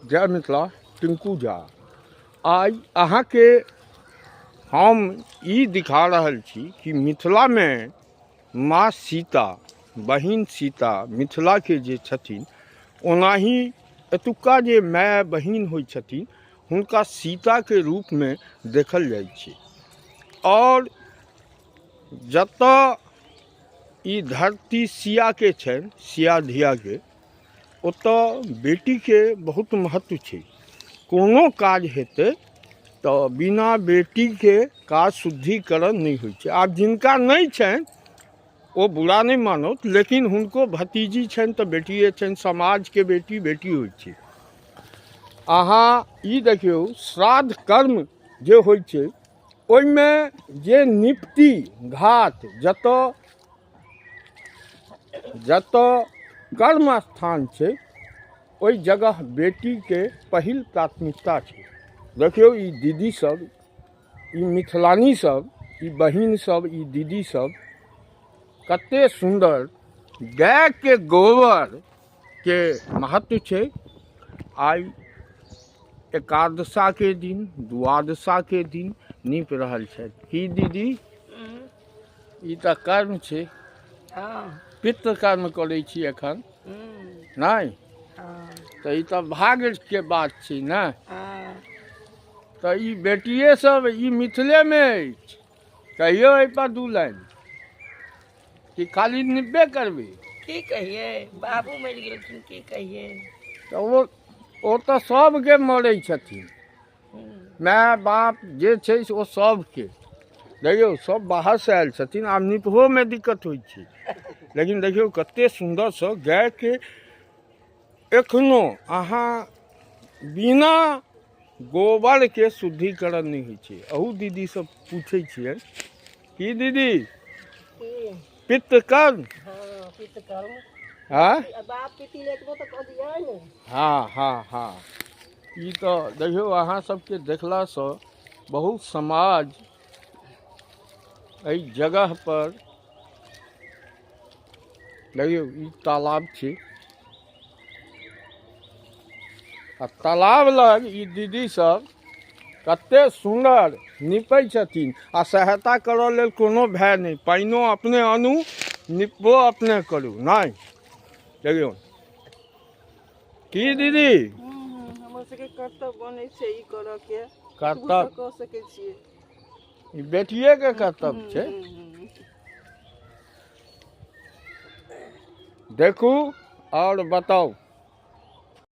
जय मिथिला टिंकू झा। आइ अहाँके हम ई दिखा रहल छी कि मिथिला में माँ सीता, बहिन सीता मिथिला के जे छथिन, ओनाही एतुक्का जे माय बहिन होइ छथिन हुनका सीता के रूप में देखल जाइ छै। और जतऽ ई धरती सिया के छनि, सिया धिया के, ओतऽ बेटी के बहुत महत्व छै। कोनो काज हेतै तो बिना बेटी के काज शुद्धिकरण नहीं होइ छै। आब जिनका नहीं छनि वो बुरा नहीं मानत, लेकिन हुनको भतीजी छनि तो बेटिए छनि। समाज के बेटी बेटी होइ छै। अहाँ ई देखियौ, श्राद्ध कर्म जे होइ छै ओइमे जे निपटी घाट, जतऽ कर्म स्थान छै, ओइ जगह बेटी के पहिल प्राथमिकता छै। देखियौ ई दीदी सब, ई मिथिलानी सब, ई बहिन सब, ई दीदी सब कते सुंदर गाय के गोबर के महत्व छै। आई एकादशा के दिन, द्वादशा के दिन नीप रहल छै। की दीदी ई तऽ कर्म छै। पितृ कर्म करै छी एखन नहीं, तो ई तऽ भाग्य के बात छै ने। तो ई बेटिए सब ई मिथिले में अछि। कहियो एहि पर दू लाइन कि खाली निब्बे करबे। की कहिए, बाबू मर गेलखिन, की कहिए। तो वो तो सबके मरै छथिन, माय बाप जे छै से ओ सबके। देखियौ सब बाहर से आयल छथिन, आब निपहो में दिक्कत होइ छै। लेकिन देखियौ कते सुंदर से गाय के एखनो अहाँ बिना गोबर के शुद्धिकरण नहीं होइ छै। अहू दीदी सब पूछे छियै कि दीदी पितृ कर्म, हाँ हाँ हाँ हाँ, ई तो देखियौ अहाँ सबके देखला से बहुत समाज एहि जगह पर। देखियौ ई तालाब छै, आ तालाब लग ई दीदी सब कते सुंदर निपै छथिन। आ सहायता करऽ लेल कोनो भय नहीं, पाइनो अपने आनू, निपबो अपने करू। नहीं देखियौ की दीदी हमर सबके कर्तव्य बनै छै ई करऽ के। कर्तव्य कऽ सकै छियै, ई बेटिए के कर्तव्य छै। देखू और बताओ।